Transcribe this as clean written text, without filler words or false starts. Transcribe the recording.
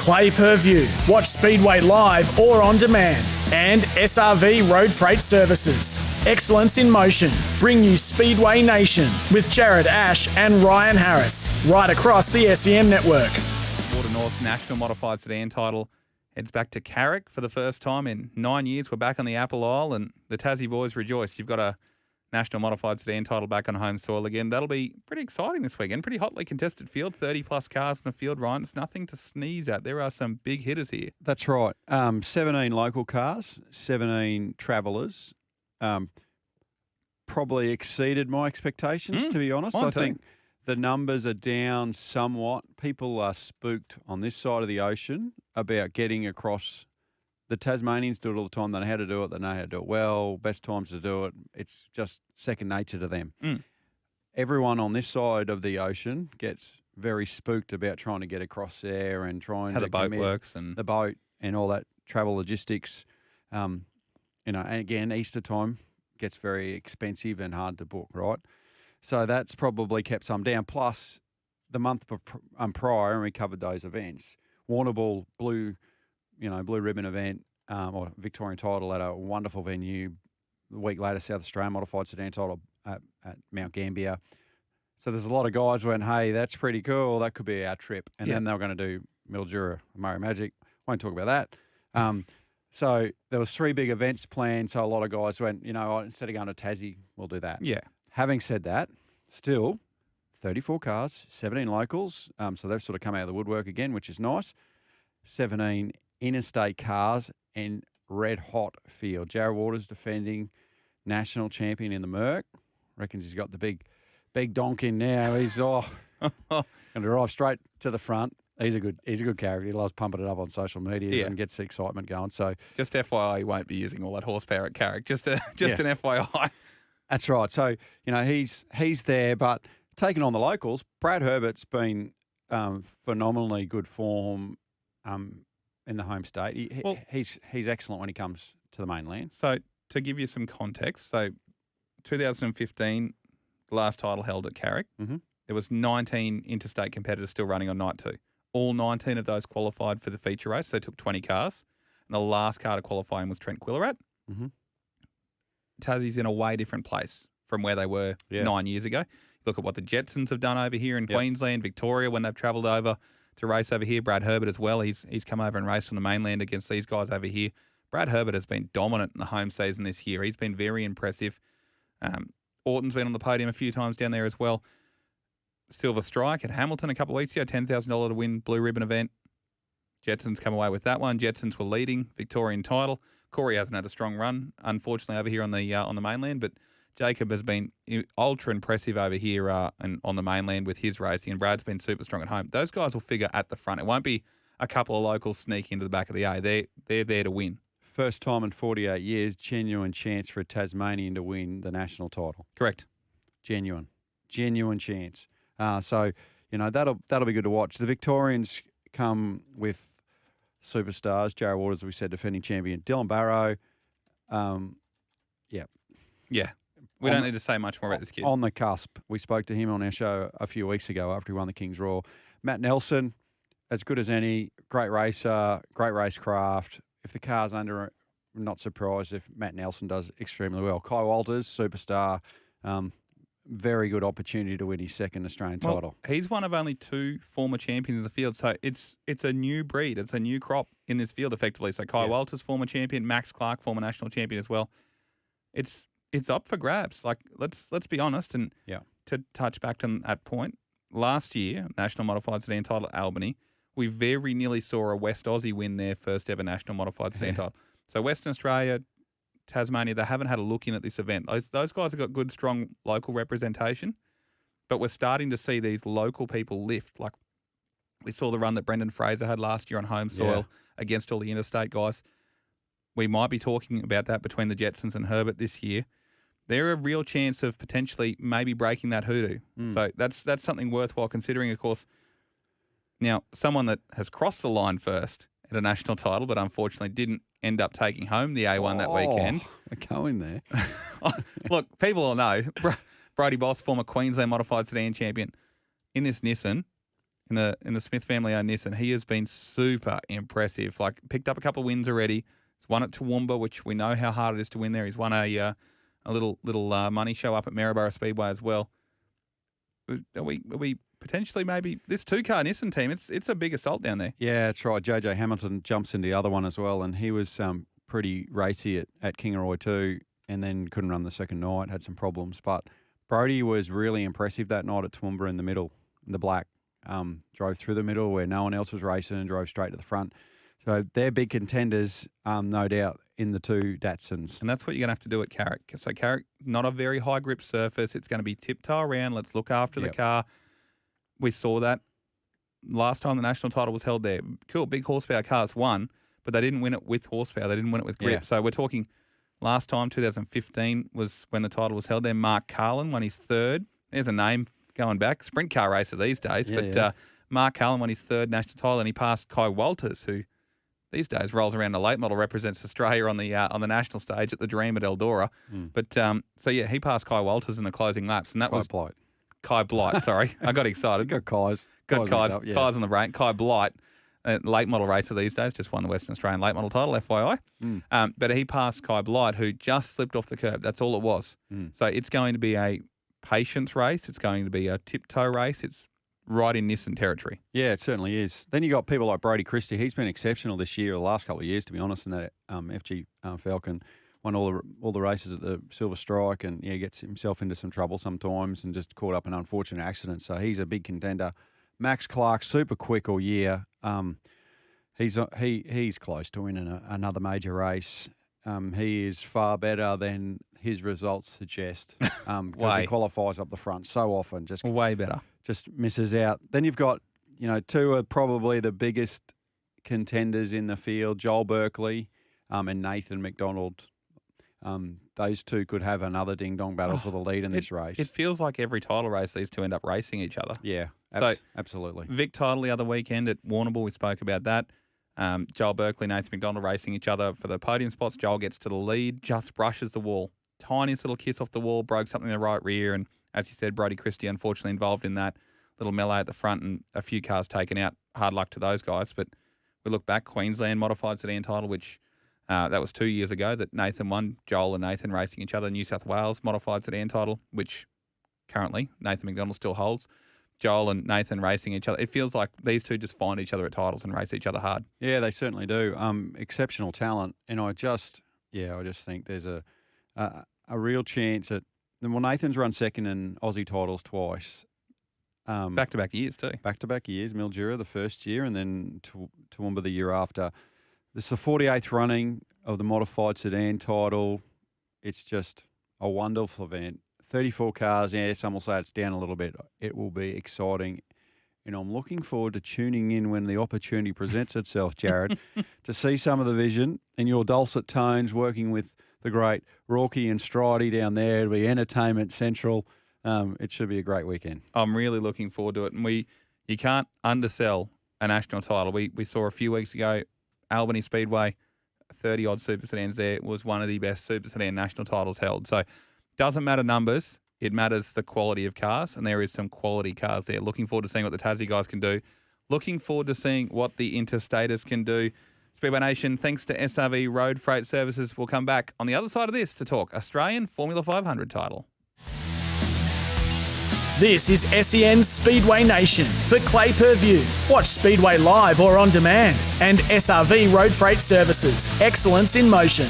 Clay Per View. Watch Speedway live or on demand. And SRV Road Freight Services. Excellence in Motion. Bring you Speedway Nation with Jared Ash and Ryan Harris. Right across the SEN network. Water North National Modified Sedan title heads back to Carrick for the first time in 9 years. We're back on the Apple Isle and the Tassie boys rejoice. You've got a National Modified Sedan title back on home soil again. That'll be pretty exciting this weekend. Pretty hotly contested field, 30-plus cars in the field, Ryan. It's nothing to sneeze at. There are some big hitters here. That's right. 17 local cars, 17 travellers. Probably exceeded my expectations, to be honest. I think the numbers are down somewhat. People are spooked on this side of the ocean about getting across. The Tasmanians do it all the time. They know how to do it. They know how to do it well. Best times to do it. It's just second nature to them. Everyone on this side of the ocean gets very spooked about trying to get across there and trying how to the boat works and the boat and all that travel logistics. And again, Easter time gets very expensive and hard to book, right? So that's probably kept some down. Plus, the month prior, and we covered those events, Warrnambool Blue Ribbon event or Victorian title at a wonderful venue. The week later, South Australian Modified Sedan title at Mount Gambier. So there's a lot of guys who went, hey, that's pretty cool. That could be our trip. And then they were going to do Mildura, Murray Magic. Won't talk about that. So there was 3 big events planned. So a lot of guys went, instead of going to Tassie, we'll do that. Yeah. Having said that, still 34 cars, 17 locals. So they've sort of come out of the woodwork again, which is nice. 17 interstate cars and red hot field. Jared Waters defending national champion in the Merc. Reckons he's got the big donk in now. He's going to drive straight to the front. He's a good character. He loves pumping it up on social media and gets the excitement going. So just FYI, he won't be using all that horsepower at Carrick. Just an FYI. That's right. So he's there, but taking on the locals, Brad Herbert's been phenomenally good form in the home state. He's excellent when he comes to the mainland. So to give you some context, 2015, the last title held at Carrick. Mm-hmm. There was 19 interstate competitors still running on night 2. All 19 of those qualified for the feature race. They took 20 cars. And the last car to qualify in was Trent Quillerat. Mm-hmm. Tassie's in a way different place from where they were 9 years ago. Look at what the Jetsons have done over here in Queensland, Victoria, when they've travelled over to race over here. Brad Herbert as well. He's come over and raced on the mainland against these guys over here. Brad Herbert has been dominant in the home season this year. He's been very impressive. Orton's been on the podium a few times down there as well. Silver Strike at Hamilton a couple of weeks ago, $10,000 to win Blue Ribbon event. Jetsons come away with that one. Jetsons were leading Victorian title. Corey hasn't had a strong run, unfortunately, over here on the mainland, but Jacob has been ultra impressive over here and on the mainland with his racing, and Brad's been super strong at home. Those guys will figure at the front. It won't be a couple of locals sneak into the back of the A. They're there to win. First time in 48 years, genuine chance for a Tasmanian to win the national title. Correct. Genuine chance. So that'll be good to watch. The Victorians come with superstars. Jared Waters, as we said, defending champion. Dylan Barrow. Yeah. We don't need to say much more about this kid. On the cusp. We spoke to him on our show a few weeks ago after he won the King's Royal. Matt Nelson, as good as any, great racer, great racecraft. If the car's under, I'm not surprised if Matt Nelson does extremely well. Kai Walters, superstar, very good opportunity to win his second Australian title. He's one of only 2 former champions in the field, so it's a new breed. It's a new crop in this field, effectively. So Kai Walters, former champion, Max Clark, former national champion as well. It's up for grabs. Like let's be honest, and to touch back to that point, last year, National Modified Sedan title at Albany, we very nearly saw a West Aussie win their first ever National Modified Sedan title. So Western Australia, Tasmania, they haven't had a look in at this event. Those guys have got good, strong local representation, but we're starting to see these local people lift. Like we saw the run that Brendan Fraser had last year on home soil against all the interstate guys. We might be talking about that between the Jetsons and Herbert this year. They're a real chance of potentially maybe breaking that hoodoo. So that's something worthwhile considering, of course. Now, someone that has crossed the line first at a national title, but unfortunately didn't end up taking home the A1 that weekend. We're going there. Look, people all know, Brody Boss, former Queensland Modified Sedan champion, in this Nissan, in the Smith family-owned Nissan. He has been super impressive. Like, picked up a couple of wins already. He's won at Toowoomba, which we know how hard it is to win there. He's won a little money show up at Maryborough Speedway as well. Are we potentially maybe this two-car Nissan team? It's a big assault down there. Yeah, that's right. JJ Hamilton jumps into the other one as well, and he was pretty racy at Kingaroy too, and then couldn't run the second night. Had some problems, but Brody was really impressive that night at Toowoomba in the middle, in the black. Drove through the middle where no one else was racing and drove straight to the front. So they're big contenders, no doubt, in the two Datsuns. And that's what you're going to have to do at Carrick. So Carrick, not a very high grip surface. It's going to be tiptoe around. Let's look after the car. We saw that last time the national title was held there. Cool, big horsepower cars won, but they didn't win it with horsepower. They didn't win it with grip. Yeah. So we're talking last time, 2015, was when the title was held there. Mark Carlin won his third. There's a name going back. Sprint car racer these days. Mark Carlin won his third national title, and he passed Kai Walters, who these days rolls around a late model, represents Australia on the national stage at the Dream at Eldora. But he passed Kai Walters in the closing laps, and that was Kai Blight. Sorry, I got excited. Got Kai's on the brain. Kai Blight, late model racer these days, just won the Western Australian late model title, FYI. But he passed Kai Blight, who just slipped off the curb. That's all it was. So it's going to be a patience race. It's going to be a tiptoe race. It's right in Nissan territory. Yeah, it certainly is. Then you got people like Brody Christie. He's been exceptional this year, the last couple of years, to be honest, in that FG Falcon. Won all the races at the Silver Strike, and gets himself into some trouble sometimes and just caught up in an unfortunate accident. So he's a big contender. Max Clark, super quick all year. He's close to winning another major race. He is far better than his results suggest because he qualifies up the front so often. Just way better. Just misses out. Then you've got, two are probably the biggest contenders in the field, Joel Berkeley and Nathan McDonald. Those two could have another ding-dong battle for the lead in this race. It feels like every title race, these two end up racing each other. Yeah, absolutely. Vic title the other weekend at Warrnambool, we spoke about that. Joel Berkeley, Nathan McDonald racing each other for the podium spots. Joel gets to the lead, just brushes the wall. Tiniest little kiss off the wall, broke something in the right rear. And as you said, Brody Christie unfortunately involved in that little melee at the front and a few cars taken out. Hard luck to those guys. But we look back, Queensland modified sedan title, which that was 2 years ago that Nathan won. Joel and Nathan racing each other. New South Wales modified sedan title, which currently Nathan McDonald still holds. Joel and Nathan racing each other. It feels like these two just find each other at titles and race each other hard. Yeah, they certainly do. Exceptional talent, and I just think there's a real chance at. Well, Nathan's run second in Aussie titles twice. Back-to-back years too. Back-to-back years. Mildura the first year, and then Toowoomba the year after. This is the 48th running of the modified sedan title. It's just a wonderful event. 34 cars, some will say it's down a little bit. It will be exciting. And I'm looking forward to tuning in when the opportunity presents itself, Jared, to see some of the vision and your dulcet tones working with the great Rocky and Stridey down there. It'll be entertainment central. It should be a great weekend. I'm really looking forward to it. And you can't undersell a national title. We saw a few weeks ago, Albany Speedway, 30-odd super sedans there, was one of the best super sedan national titles held. So doesn't matter numbers, it matters the quality of cars, and there is some quality cars there. Looking forward to seeing what the Tassie guys can do. Looking forward to seeing what the Interstaters can do. Speedway Nation, thanks to SRV Road Freight Services. We'll come back on the other side of this to talk Australian Formula 500 title. This is SEN's Speedway Nation for Clay Per View. Watch Speedway live or on demand. And SRV Road Freight Services, excellence in motion.